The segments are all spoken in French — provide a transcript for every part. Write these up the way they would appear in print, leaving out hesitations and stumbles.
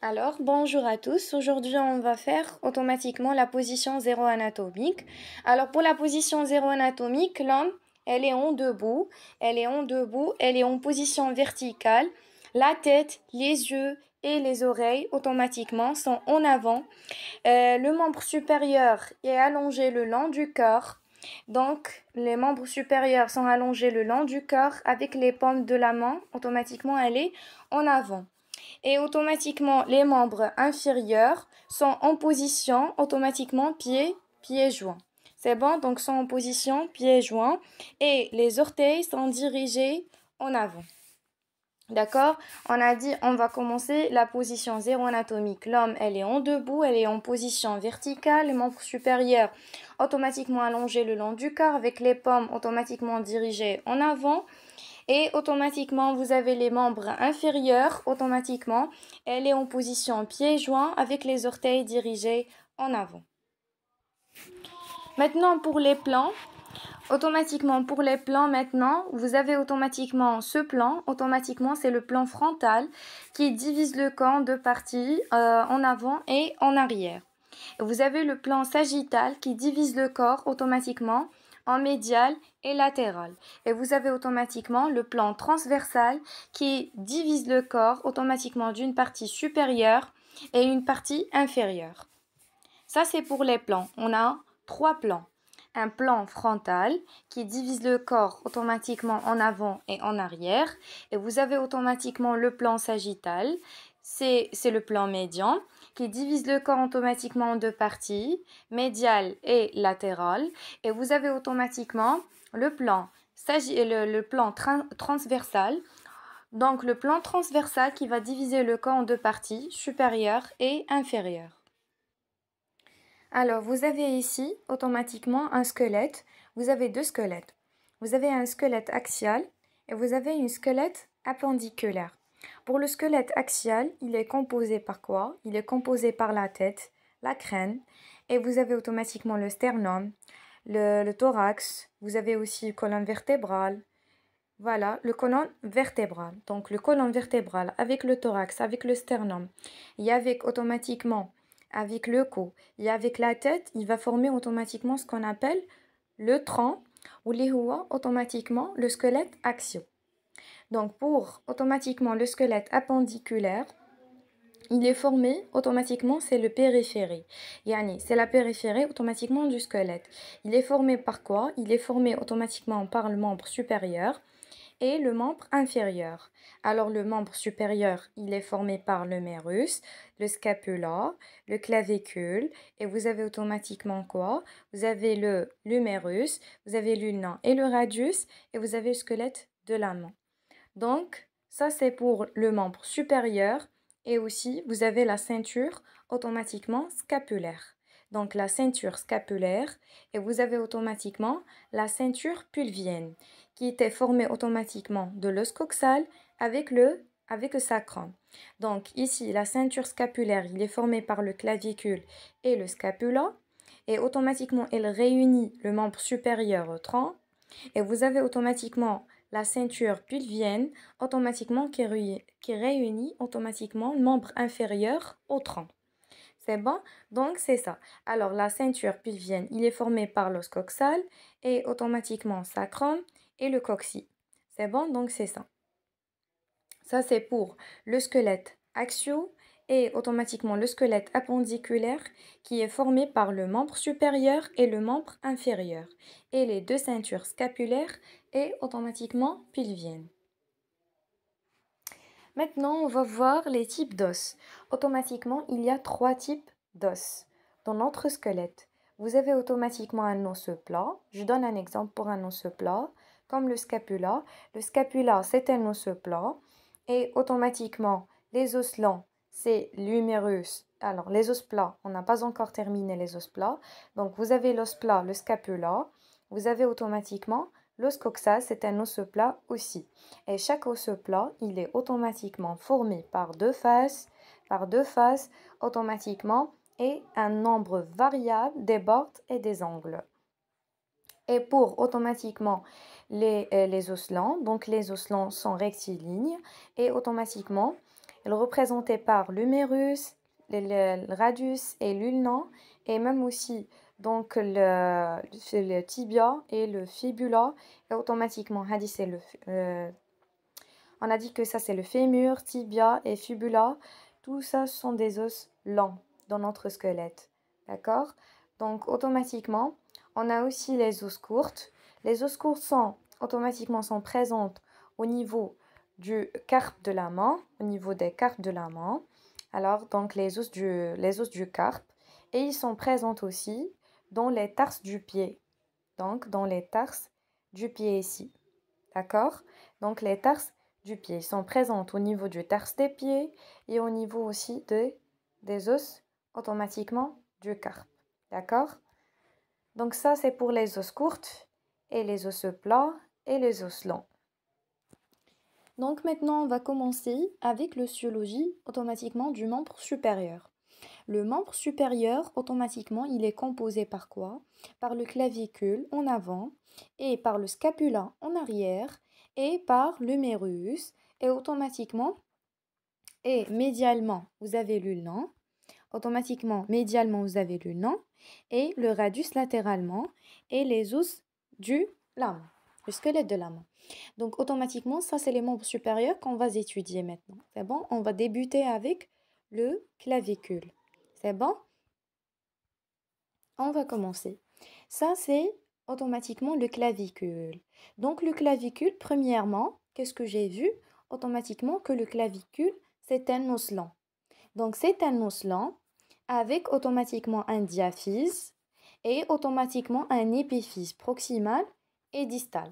Alors, bonjour à tous. Aujourd'hui, on va faire automatiquement la position zéro anatomique. Alors, pour la position zéro anatomique, l'homme, elle est en debout, elle est en position verticale. La tête, les yeux et les oreilles automatiquement sont en avant. Le membre supérieur est allongé le long du corps. Donc, les membres supérieurs sont allongés le long du corps avec les paumes de la main. Automatiquement, elle est en avant. Et automatiquement, les membres inférieurs sont en position automatiquement pieds joints. C'est bon, donc sont en position pieds joints et les orteils sont dirigés en avant. D'accord? On a dit, on va commencer la position zéro anatomique. L'homme, elle est en debout, elle est en position verticale, les membres supérieurs automatiquement allongés le long du corps avec les paumes automatiquement dirigées en avant. Et automatiquement, vous avez les membres inférieurs, automatiquement, elle est en position pieds joints avec les orteils dirigés en avant. Maintenant, pour les plans, automatiquement, pour les plans maintenant, vous avez automatiquement ce plan, automatiquement, c'est le plan frontal qui divise le corps en deux parties, en avant et en arrière. Vous avez le plan sagittal qui divise le corps automatiquement en médial et latéral. Et vous avez automatiquement le plan transversal qui divise le corps automatiquement d'une partie supérieure et une partie inférieure. Ça, c'est pour les plans. On a trois plans. Un plan frontal qui divise le corps automatiquement en avant et en arrière. Et vous avez automatiquement le plan sagittal. C'est le plan médian qui divise le corps automatiquement en deux parties, médial et latéral. Et vous avez automatiquement le plan, transversal. Donc le plan transversal qui va diviser le corps en deux parties, supérieure et inférieure. Alors, vous avez ici automatiquement un squelette. Vous avez deux squelettes. Vous avez un squelette axial et vous avez un squelette appendiculaire. Pour le squelette axial, il est composé par quoi? Il est composé par la tête, la crâne, et vous avez automatiquement le sternum, le thorax, vous avez aussi la colonne vertébrale. Voilà, le colonne vertébrale. Donc, le colonne vertébrale avec le thorax, avec le sternum, et avec automatiquement avec le cou et avec la tête, il va former automatiquement ce qu'on appelle le tronc ou les hauts automatiquement le squelette axial. Donc pour automatiquement le squelette appendiculaire, il est formé automatiquement, c'est le périphérique. Yani, c'est la périphérie automatiquement du squelette. Il est formé par quoi? Il est formé automatiquement par le membre supérieur et le membre inférieur. Alors le membre supérieur, il est formé par le mérus, le scapula, le clavicule et vous avez automatiquement quoi? Vous avez le l'humérus, vous avez l'ulna et le radius et vous avez le squelette de la main. Donc ça c'est pour le membre supérieur et aussi vous avez la ceinture automatiquement scapulaire. Donc la ceinture scapulaire et vous avez automatiquement la ceinture pulvienne qui était formée automatiquement de l'os coxal avec le sacrum. Donc ici la ceinture scapulaire il est formé par le clavicule et le scapula et automatiquement elle réunit le membre supérieur au tronc et vous avez automatiquement la ceinture pulvienne automatiquement qui réunit automatiquement le membre inférieur au tronc. C'est bon? Donc, c'est ça. Alors, la ceinture pulvienne, il est formé par l'os coxal et automatiquement sacrum et le coccyx. C'est bon? Donc, c'est ça. Ça, c'est pour le squelette axial et automatiquement le squelette appendiculaire qui est formé par le membre supérieur et le membre inférieur et les deux ceintures scapulaires et automatiquement pulviennes. Maintenant, on va voir les types d'os. Automatiquement, il y a trois types d'os dans notre squelette. Vous avez automatiquement un os plat. Je donne un exemple pour un os plat, comme le scapula. Le scapula, c'est un os plat. Et automatiquement, les os longs, c'est l'humérus. Alors, les os plats, on n'a pas encore terminé les os plats. Donc, vous avez l'os plat, le scapula. Vous avez automatiquement l'os coxal, c'est un os plat aussi. Et chaque os plat, il est automatiquement formé par deux faces automatiquement et un nombre variable des bords et des angles. Et pour automatiquement les os longs, donc les os longs sont rectilignes et automatiquement Elle est représentée par l'humérus, le radius et l'ulna, et même aussi donc le tibia et le fibula, et automatiquement, on a dit que ça c'est le fémur, tibia et fibula. Tout ça ce sont des os lents dans notre squelette. D'accord? Donc automatiquement, on a aussi les os courtes. Les os courtes sont automatiquement sont présentes au niveau du carpe de la main, au niveau des carpes de la main. Alors donc les os du carpe, et ils sont présents aussi dans les tarses du pied. Donc dans les tarses du pied ici. D'accord? Donc les tarses du pied sont présentes au niveau du tarse des pieds et au niveau aussi des os automatiquement du carpe. D'accord? Donc ça c'est pour les os courtes et les os plats et les os longs. Donc maintenant on va commencer avec l'ostéologie automatiquement du membre supérieur. Le membre supérieur, automatiquement, il est composé par quoi? Par le clavicule en avant et par le scapula en arrière et par l'humérus. Et automatiquement, et médialement, vous avez l'ulna. Automatiquement, médialement, vous avez l'ulna et le radius latéralement et les os du la main, le squelette de la main. Donc, automatiquement, ça, c'est les membres supérieurs qu'on va étudier maintenant. C'est bon? On va débuter avec le clavicule. C'est bon? On va commencer. Ça, c'est automatiquement le clavicule. Donc, le clavicule, premièrement, qu'est-ce que j'ai vu? Automatiquement que le clavicule, c'est un os lent. Donc, c'est un os lent avec automatiquement un diaphyse et automatiquement un épiphyse proximal et distal.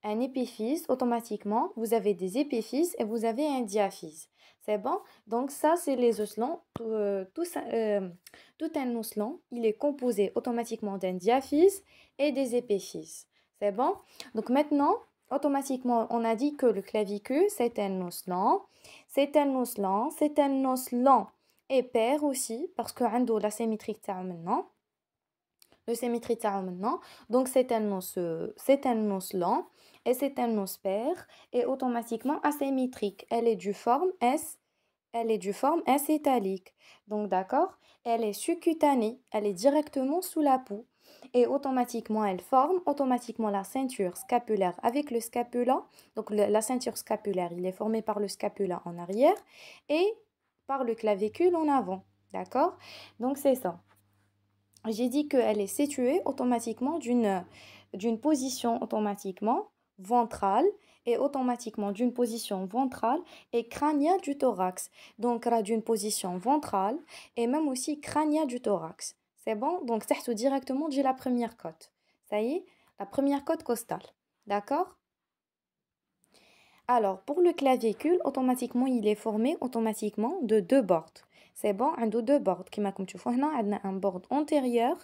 Un épiphyse, automatiquement, vous avez des épiphyses et vous avez un diaphyse. C'est bon? Donc ça, c'est les os lents. Tout un os lent, il est composé automatiquement d'un diaphyse et des épiphyses. C'est bon? Donc maintenant, automatiquement, on a dit que le clavicule, c'est un os lent. C'est un os lent, c'est un os lent et pair aussi, parce que عنده la symétrie maintenant. Le symétrie maintenant. Donc c'est un os lent et c'est un os pair et automatiquement asymétrique. Elle est du forme S italique. Donc d'accord, elle est subcutanée, elle est directement sous la peau et automatiquement elle forme automatiquement la ceinture scapulaire avec le scapula. Donc la ceinture scapulaire, il est formé par le scapula en arrière et par le clavicule en avant. D'accord? Donc c'est ça. J'ai dit qu'elle est située automatiquement d'une position automatiquement ventrale et automatiquement d'une position ventrale et crânienne du thorax. Donc, elle a d'une position ventrale et même aussi crânienne du thorax. C'est bon? Donc, ça directement de la première côte. Ça y est, la première côte costale. D'accord? Alors, pour le clavicule, automatiquement, il est formé automatiquement de deux bords. C'est bon, on a deux bords. Comme vous voyez, on a un bord antérieur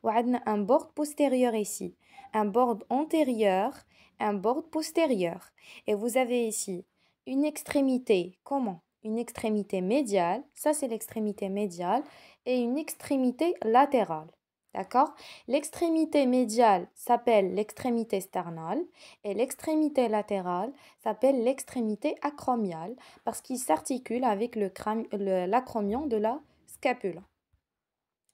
et un bord postérieur ici. Un bord antérieur, un bord postérieur. Et vous avez ici une extrémité. Comment? Une extrémité médiale. Ça, c'est l'extrémité médiale. Et une extrémité latérale. D'accord? L'extrémité médiale s'appelle l'extrémité sternale et l'extrémité latérale s'appelle l'extrémité acromiale parce qu'il s'articule avec l'acromion de la scapula.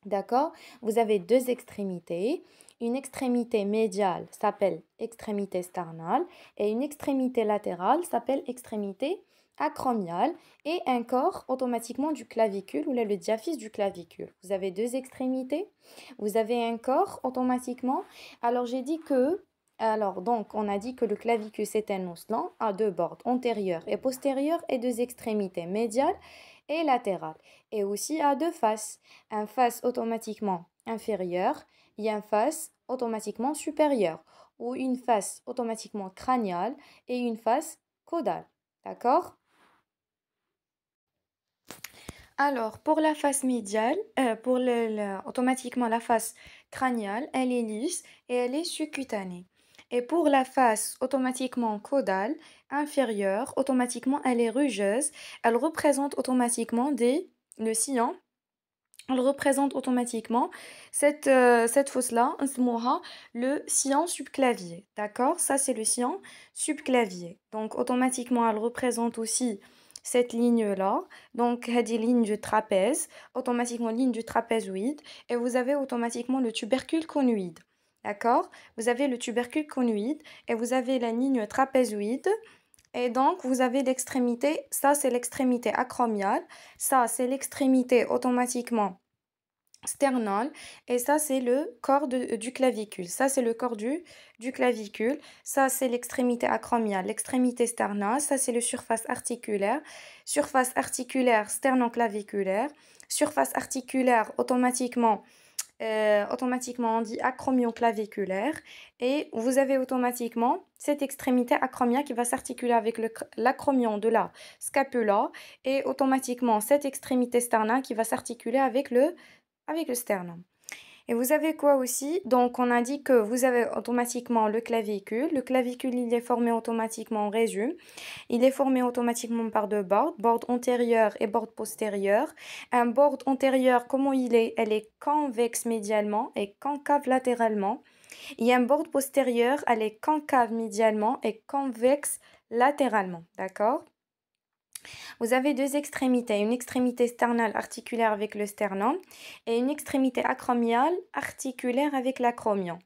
D'accord? Vous avez deux extrémités. Une extrémité médiale s'appelle extrémité sternale et une extrémité latérale s'appelle extrémité acromiale et un corps automatiquement du clavicule ou là, le diaphyse du clavicule. Vous avez deux extrémités, vous avez un corps automatiquement. Alors donc on a dit que le clavicule c'est un os lent à deux bords, antérieur et postérieur et deux extrémités médiales et latérales et aussi à deux faces. Un face automatiquement inférieure et un face automatiquement supérieure ou une face automatiquement crâniale et une face caudale. D'accord? Alors, pour la face médiale, automatiquement la face crâniale, elle est lisse et elle est subcutanée. Et pour la face automatiquement caudale, inférieure, automatiquement elle est rugeuse. Elle représente automatiquement le sillon. Elle représente automatiquement cette fosse-là, le sillon subclavier. D'accord? Ça, c'est le sillon subclavier. Donc, automatiquement, elle représente aussi cette ligne-là. Donc, dit ligne du trapèze, automatiquement ligne du trapézoïde, et vous avez automatiquement le tubercule conoïde. D'accord? Vous avez le tubercule conoïde et vous avez la ligne trapézoïde. Et donc, vous avez l'extrémité, ça c'est l'extrémité acromiale, ça c'est l'extrémité automatiquement sternale, et ça c'est le corps du clavicule. Ça c'est le corps du clavicule, ça c'est l'extrémité acromiale, l'extrémité sternale, ça c'est le surface articulaire sternoclaviculaire, surface articulaire automatiquement on dit acromioclaviculaire, et vous avez automatiquement cette extrémité acromia qui va s'articuler avec l'acromion de la scapula, et automatiquement cette extrémité sternale qui va s'articuler avec le sternum. Et vous avez quoi aussi? Donc, on a dit que vous avez automatiquement le clavicule. Le clavicule, il est formé automatiquement, on résume. Il est formé automatiquement par deux bords, bord antérieur et bord postérieur. Un bord antérieur, comment il est? Elle est convexe médialement et concave latéralement. Il y a un bord postérieur, elle est concave médialement et convexe latéralement. D'accord? Vous avez deux extrémités, une extrémité sternale articulaire avec le sternum et une extrémité acromiale articulaire avec l'acromion.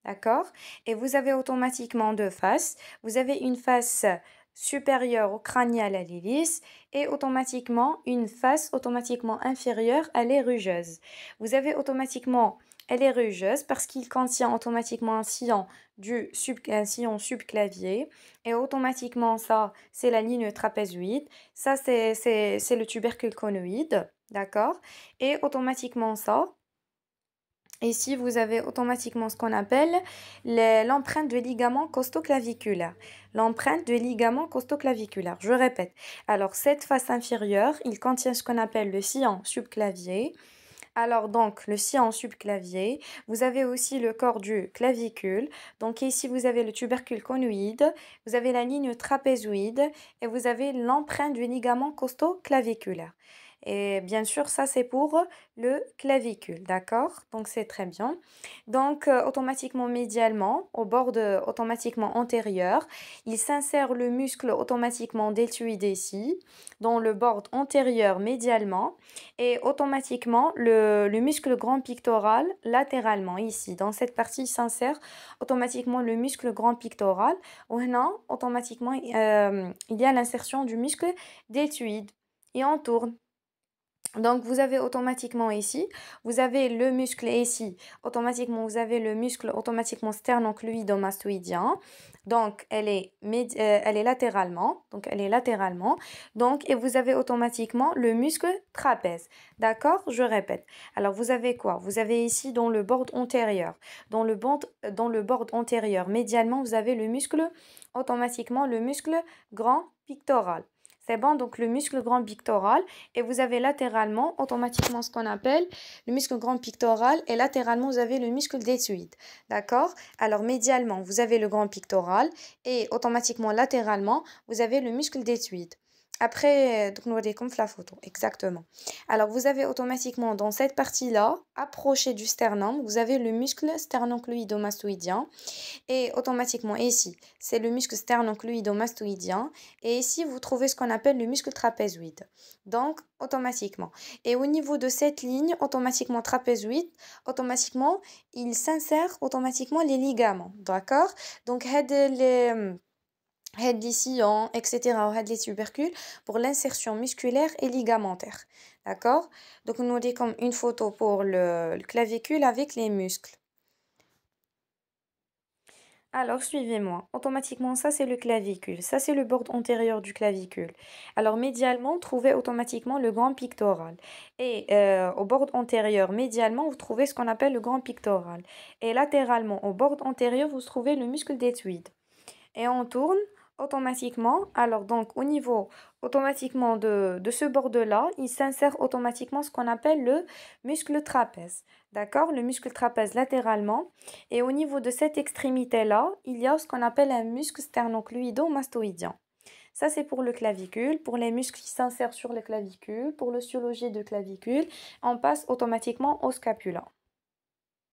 D'accord? Et vous avez automatiquement deux faces. Vous avez une face supérieure au crânial à l'hélice et automatiquement une face automatiquement inférieure à l'érugeuse. Vous avez automatiquement elle est rugeuse parce qu'il contient automatiquement un sillon subclavier, et automatiquement ça c'est la ligne trapézoïde, ça c'est le tubercule conoïde, d'accord? Et automatiquement ça, ici vous avez automatiquement ce qu'on appelle l'empreinte de ligament costoclaviculaire. L'empreinte de ligament costoclaviculaire, je répète. Alors cette face inférieure, il contient ce qu'on appelle le sillon subclavier. Alors donc, le sillon subclavier, vous avez aussi le corps du clavicule. Donc ici, vous avez le tubercule conoïde, vous avez la ligne trapézoïde et vous avez l'empreinte du ligament costoclaviculaire. Et bien sûr, ça c'est pour le clavicule, d'accord? Donc c'est très bien. Donc automatiquement médialement, automatiquement antérieur, il s'insère le muscle automatiquement deltoïde ici, dans le bord antérieur médialement, et automatiquement le muscle grand pectoral latéralement ici. Dans cette partie, il s'insère automatiquement le muscle grand pectoral. Maintenant, automatiquement, il y a l'insertion du muscle deltoïde et on tourne. Donc, vous avez automatiquement ici, vous avez le muscle ici, automatiquement, vous avez le muscle automatiquement sternocleidomastoïdien. Donc, elle est latéralement. Donc, et vous avez automatiquement le muscle trapèze. D'accord? Je répète. Alors, vous avez quoi? Vous avez ici dans le bord antérieur. Dans le bord antérieur, médialement, vous avez automatiquement le muscle grand pectoral. C'est bon, donc le muscle grand pectoral, et vous avez latéralement automatiquement ce qu'on appelle le muscle grand pectoral, et latéralement vous avez le muscle deltoïde. D'accord? Alors médialement vous avez le grand pectoral et automatiquement latéralement vous avez le muscle deltoïde. Après, donc nous voyons comme la photo, exactement. Alors vous avez automatiquement dans cette partie-là, approché du sternum, vous avez le muscle sternocleidomastoïdien. Et automatiquement ici, c'est le muscle sternocleidomastoïdien. Et ici, vous trouvez ce qu'on appelle le muscle trapézoïde. Donc, automatiquement. Et au niveau de cette ligne, automatiquement trapézoïde, automatiquement, il s'insère automatiquement les ligaments. D'accord? Donc, les sillons, etc., les tubercules pour l'insertion musculaire et ligamentaire. D'accord? Donc, nous avons comme une photo pour le clavicule avec les muscles. Alors, suivez-moi. Automatiquement, ça, c'est le clavicule. Ça, c'est le bord antérieur du clavicule. Alors, médialement, trouvez automatiquement le grand pectoral. Et au bord antérieur, médialement, vous trouvez ce qu'on appelle le grand pectoral. Et latéralement, au bord antérieur, vous trouvez le muscle deltoïde. Et on tourne automatiquement. Alors, donc, au niveau automatiquement de ce bord-là, il s'insère automatiquement ce qu'on appelle le muscle trapèze. D'accord? Le muscle trapèze latéralement. Et au niveau de cette extrémité-là, il y a ce qu'on appelle un muscle sternocleidomastoïdien. Ça, c'est pour le clavicule, pour les muscles qui s'insèrent sur le clavicule, pour l'ostéologie de clavicule. On passe automatiquement au scapula.